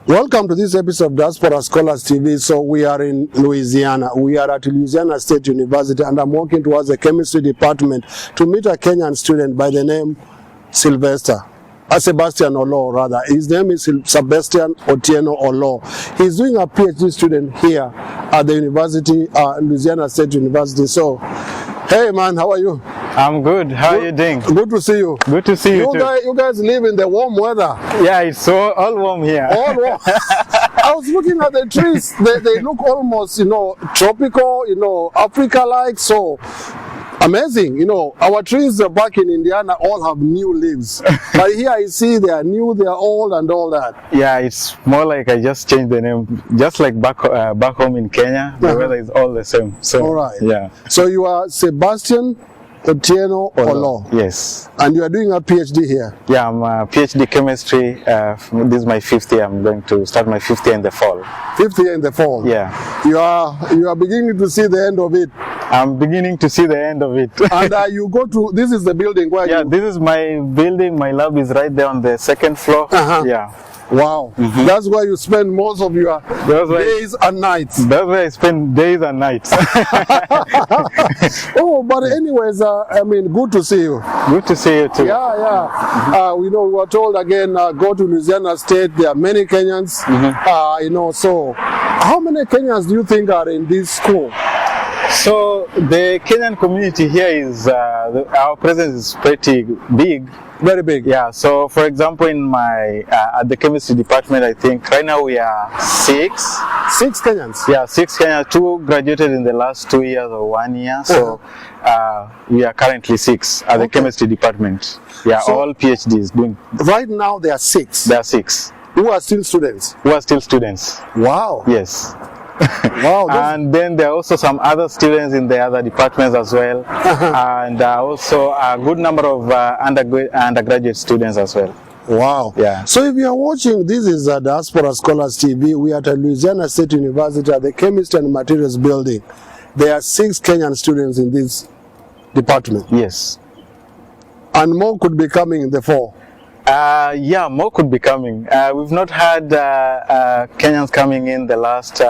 Welcome to this episode of Diaspora Scholars TV. So we are in Louisiana. We are at Louisiana State University and I'm walking towards the chemistry department to meet a Kenyan student by the name Sebastian Oloo rather. His name is Sebastian Oloo. He's doing a PhD student here at the university, Louisiana State University. So, hey man, how are you? I'm good. How are you doing? Good to see you. Good to see you too. You guys live in the warm weather. Yeah, it's all warm here. All warm. I was looking at the trees. They look almost, tropical, Africa-like. So amazing. Our trees back in Indiana all have new leaves. But here I see they are new, they are old and all that. Yeah, it's more like I just changed the name. Just like back home in Kenya, the weather is all the same. So, all right. Yeah. So you are Sebastian Oloo. Yes. And you are doing a PhD here? Yeah, I'm a PhD chemistry. This is my 5th year. I'm going to start my 5th year in the fall. 5th year in the fall? Yeah. You are beginning to see the end of it? I'm beginning to see the end of it. And you go to, this is the building where this is my building. My lab is right there on the 2nd floor. Yeah. Wow, That's where you spend most of your days and nights. That's where I spend days and nights. Oh, but anyways, good to see you. Good to see you too. Yeah. We were told again, go to Louisiana State. There are many Kenyans. So how many Kenyans do you think are in this school? So the Kenyan community here is, our presence is pretty big. Very big. Yeah, so for example in my, at the chemistry department, I think right now we are 6. 6 Kenyans? Yeah, 6 Kenyans. 2 graduated in the last 2 years or 1 year. So we are currently 6 at the chemistry department. Yeah, so all PhDs doing. Right now there are 6? There are 6. Who are still students? Who are still students. Wow. Yes. Wow. And then there are also some other students in the other departments as well, and also a good number of undergraduate students as well. Wow. Yeah. So if you are watching, this is Diaspora Scholars TV. We are at Louisiana State University at the Chemistry and Materials Building. There are 6 Kenyan students in this department. Yes. And more could be coming in the fall. Yeah, more could be coming. We've not had Kenyans coming in the last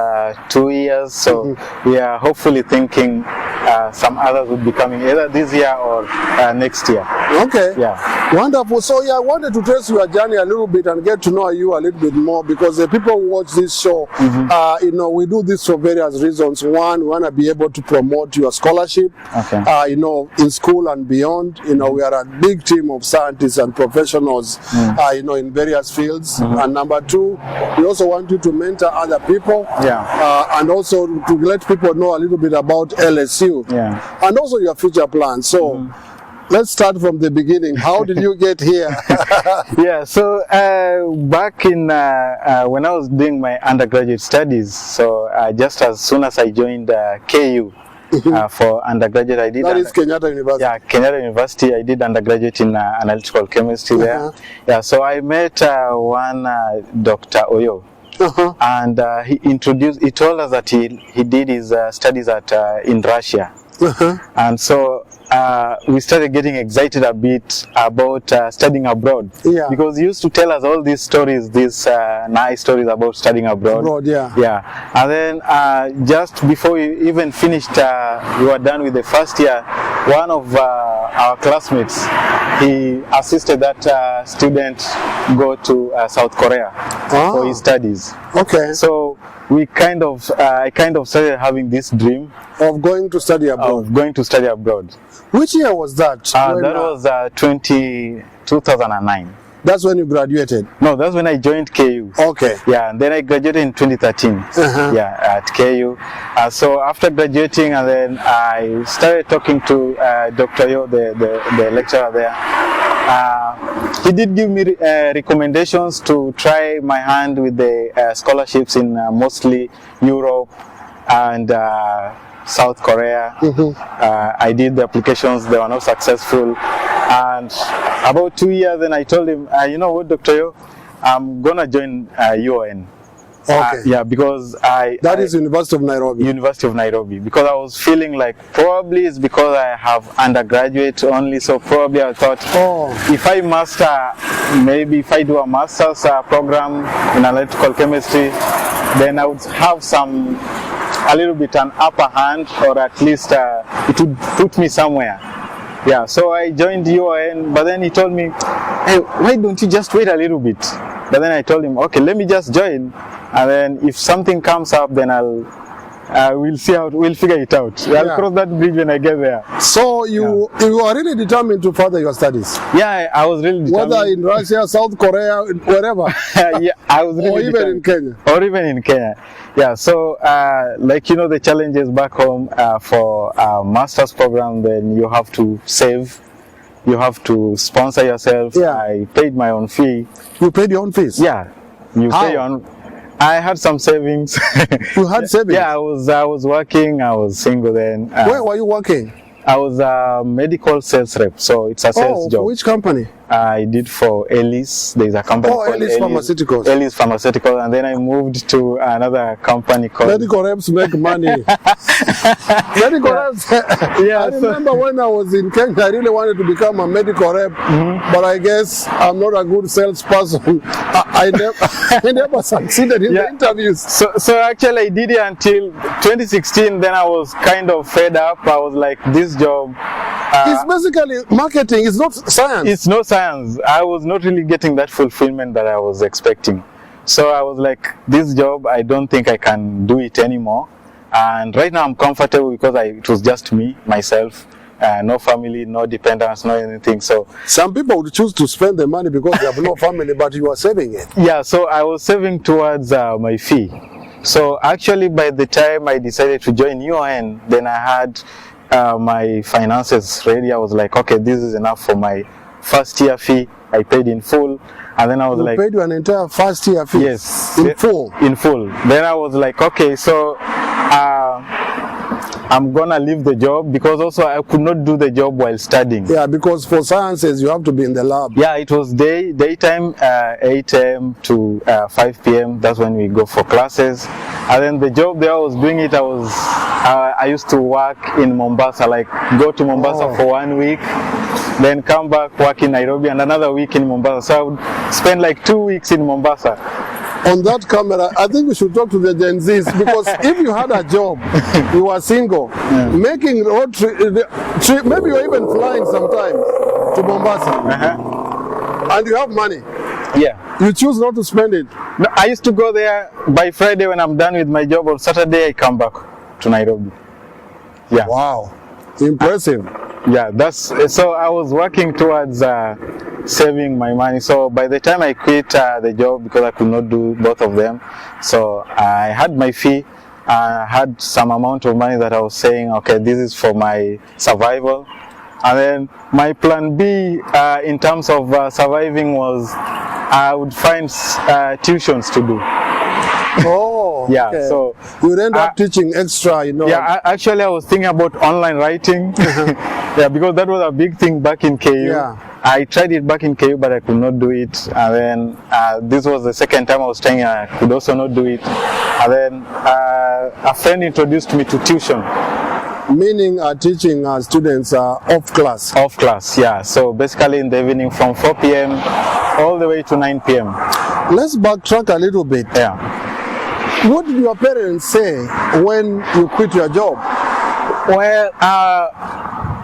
2 years, so we are hopefully thinking some others would be coming either this year or next year. Okay. Yeah. Wonderful. So I wanted to trace your journey a little bit and get to know you a little bit more, because the people who watch this show, we do this for various reasons. One, we want to be able to promote your scholarship, in school and beyond. We are a big team of scientists and professionals, in various fields. And number 2, we also want you to mentor other people, and also to let people know a little bit about LSU, and also your future plans. So let's start from the beginning. How did you get here? Yeah, so back in when I was doing my undergraduate studies, so just as soon as I joined KU, for undergraduate, I did. That is Kenyatta University. Yeah, Kenyatta University. I did undergraduate in analytical chemistry there. Yeah, so I met one Dr. Oloo, and he told us that he did his studies in Russia, and so we started getting excited a bit about studying abroad, because he used to tell us all these stories, these nice stories about studying abroad. And then just before we even finished, we were done with the first year, one of our classmates, he assisted that student go to South Korea for his studies. Okay. So we I kind of started having this dream of going to study abroad. Which year was that? That was 2009. That's when you graduated? No, that's when I joined KU. Okay. Yeah, and then I graduated in 2013. Yeah, at KU. So after graduating, and then I started talking to Dr. Yo, the lecturer there. He did give me recommendations to try my hand with the scholarships in mostly Europe and South Korea. I did the applications, they were not successful. And about 2 years, then I told him, you know what, Dr. Yo, I'm gonna join UON. Okay. Yeah, because That is University of Nairobi. University of Nairobi, because I was feeling like probably it's because I have undergraduate only, so probably I thought if I master, maybe if I do a master's program in analytical chemistry, then I would have a little bit an upper hand, or at least it would put me somewhere. Yeah, so I joined UON, but then he told me, hey, why don't you just wait a little bit? But then I told him, okay, let me just join, and then if something comes up, then we'll figure it out. I'll cross that bridge when I get there. So you are really determined to further your studies? Yeah, I was really determined. Whether in Russia, South Korea, wherever? Yeah, I was really or even determined. in Kenya? Or even in Kenya. Yeah, so like, you know, the challenges back home for a master's program, then you have to save. You have to sponsor yourself. Yeah. I paid my own fee. You paid your own fees? Yeah. You pay your own. I had some savings. You had savings? Yeah, I was working. I was single then. Where were you working? I was a medical sales rep, so it's a sales job. Which company? I did for Ellis. There's a company called Ellis Pharmaceuticals. Ellis Pharmaceuticals, and then I moved to another company called... Medical reps make money. Medical reps. Yeah, I remember when I was in Kenya, I really wanted to become a medical rep, but I guess I'm not a good salesperson. I never succeeded in the interviews. So actually I did it until 2016, then I was kind of fed up. I was like, this job... it's basically marketing, it's not science. It's no science. I was not really getting that fulfillment that I was expecting. So I was like, this job, I don't think I can do it anymore. And right now I'm comfortable because it was just me, myself, no family, no dependents, no anything. So some people would choose to spend the money because they have no family, but you are saving it. Yeah, so I was saving towards my fee. So actually by the time I decided to join UON, then I had my finances ready. I was like, okay, this is enough for my first year fee. I paid in full, and then I was like, you paid an entire first year fee? Yes, in full. In full. Then I was like, okay, so I'm gonna leave the job, because also I could not do the job while studying. Yeah, because for sciences you have to be in the lab. Yeah, it was daytime, 8 a.m. to 5 p.m. That's when we go for classes. And then the job there I was doing it, I used to work in Mombasa, like go to Mombasa for 1 week, then come back, work in Nairobi, and another week in Mombasa. So I would spend like 2 weeks in Mombasa. On that camera, I think we should talk to the Gen Zs, because if you had a job, you were single, making road trip, maybe you're even flying sometimes to Mombasa, and you have money. Yeah. You choose not to spend it. No, I used to go there by Friday when I'm done with my job. On Saturday, I come back to Nairobi. Yeah. Wow. Impressive. Yeah, so I was working towards saving my money. So by the time I quit the job, because I could not do both of them, so I had my fee. I had some amount of money that I was saying, okay, this is for my survival. And then my plan B in terms of surviving was I would find tuitions to do. Oh, yeah. Okay. So you would end up teaching extra, you know. Yeah, actually I was thinking about online writing. Yeah, because that was a big thing back in KU. Yeah. I tried it back in KU, but I could not do it. And then this was the second time I was trying. I could also not do it. And then a friend introduced me to tuition. Meaning teaching students off class? Off class, yeah. So basically in the evening from 4 p.m. all the way to 9 p.m. Let's backtrack a little bit. Yeah. What did your parents say when you quit your job? Well,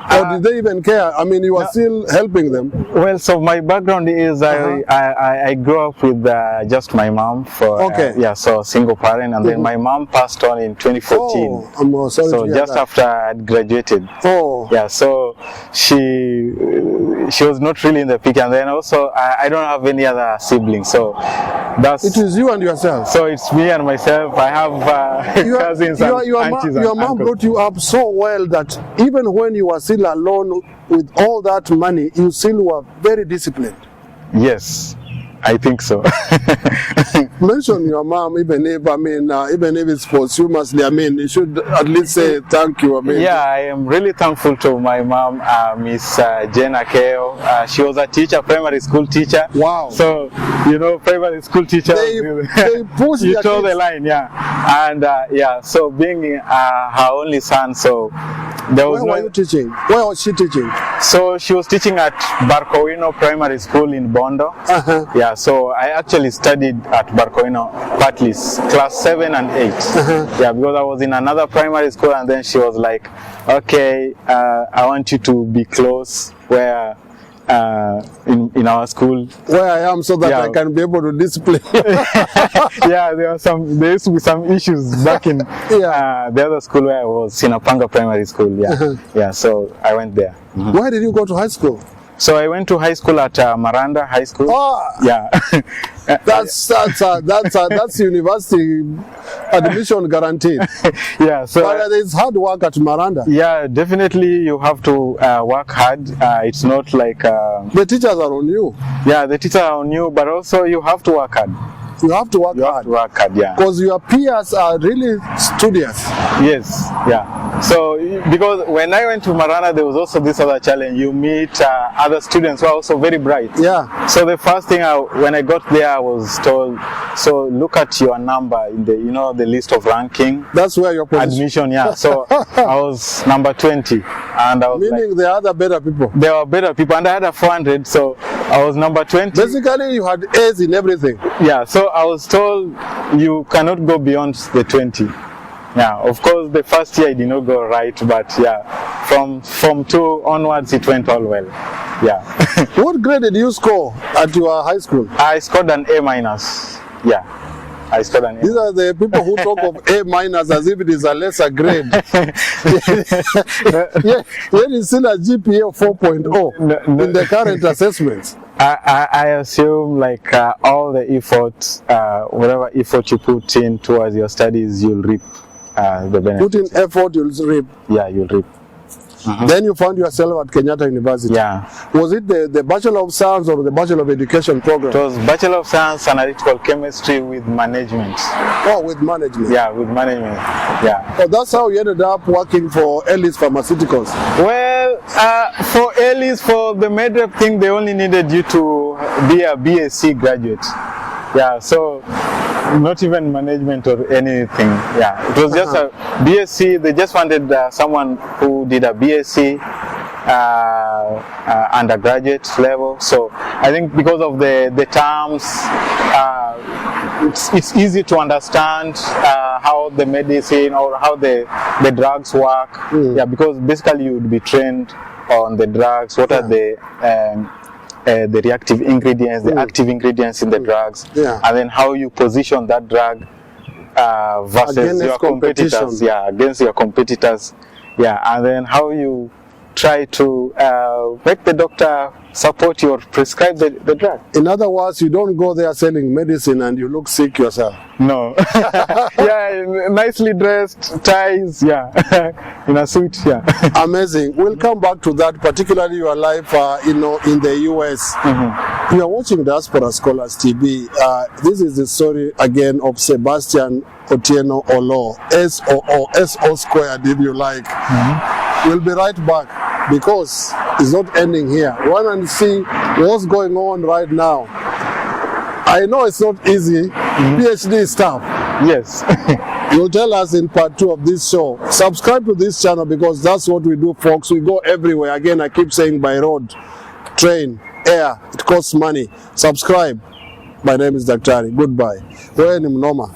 or did they even care? I mean, you were still helping them. Well, so my background is I grew up with just my mom for so single parent, and then my mom passed on in 2014. Oh, I'm sorry so to hear just that. after I'd graduated. Oh. Yeah, so she was not really in the picture, and then also I don't have any other siblings, so that's it is you and yourself. So it's me and myself. I have cousins and aunties and your mom uncles. brought you up so well that even when you were still alone with all that money, you still were very disciplined. Yes. I think so. Mention your mom, even if it's posthumously, you should at least say thank you. Yeah, I am really thankful to my mom, Miss Jenna Keo. She was a teacher, primary school teacher. Wow. So, primary school teacher, they push you told the line, yeah. And so being her only son, so there was Where were you teaching? Where was she teaching? So she was teaching at Barkowino Primary School in Bondo. Yeah, so I actually studied at Barkowino partly class 7 and 8. Yeah, because I was in another primary school, and then she was like, okay, I want you to be close where in our school, where I am, so that I can be able to display. Yeah, there used to be some issues back in the other school where I was, Sinapanga Primary School. Yeah, so I went there. Where did you go to high school? So I went to high school at Maranda High School. Yeah. That's university admission guaranteed. Yeah. So but it's hard work at Maranda. Yeah, definitely you have to work hard. It's not like the teachers are on you. Yeah, the teachers are on you, but also you have to work hard. You have to work hard. Yeah. Because your peers are really studious. Yes, yeah. So, because when I went to Marana, there was also this other challenge. You meet other students who are also very bright. Yeah. So the first thing, when I got there, I was told, so look at your number in the, the list of ranking. That's where your position. Admission, yeah. So I was number 20. And I was meaning there are other better people. There were better people, and I had a 400, so I was number 20. Basically, you had A's in everything. Yeah, so I was told you cannot go beyond the 20. Yeah, of course, the first year I did not go right, but yeah, from Form 2 onwards, it went all well. Yeah. What grade did you score at your high school? I scored an A-. Yeah. I scored an A. These are the people who talk of A- as if it is a lesser grade. Yet it's still a GPA of 4.0 in the current assessments. I assume like all the effort, whatever effort you put in towards your studies, you'll reap the benefit. Put in effort, you'll reap. Yeah, you'll reap. Then you found yourself at Kenyatta University. Yeah. Was it the Bachelor of Science or the Bachelor of Education program? It was Bachelor of Science Analytical Chemistry with management. Oh, with management. Yeah, with management. Yeah. Oh, that's how you ended up working for Ellis Pharmaceuticals. Well, for Ellis, for the MedRep thing, they only needed you to be a BSc graduate. Yeah, so not even management or anything. Yeah, it was just a BSc. They just wanted someone who did a BSc undergraduate level. So I think because of the terms, it's easy to understand how the medicine or how the drugs work. Yeah, because basically you would be trained on the drugs. What are the reactive ingredients, the active ingredients in the drugs, and then how you position that drug versus against your competitors. Yeah, against your competitors. Yeah, and then how you try to make the doctor support you or prescribe the drug. In other words, you don't go there selling medicine and you look sick yourself. No. Yeah, nicely dressed, ties, in a suit, Amazing. We'll come back to that, particularly your life, in the US. You are watching Diaspora Scholars TV. This is the story again of Sebastian Otieno Oloo, S-O-O squared if you like. We'll be right back because it's not ending here. We want to see what's going on right now. I know it's not easy. PhD stuff. Yes. You'll tell us in part 2 of this show. Subscribe to this channel because that's what we do, folks. We go everywhere. Again, I keep saying by road, train, air. It costs money. Subscribe. My name is Daktari. Goodbye. Wewe ni mnoma.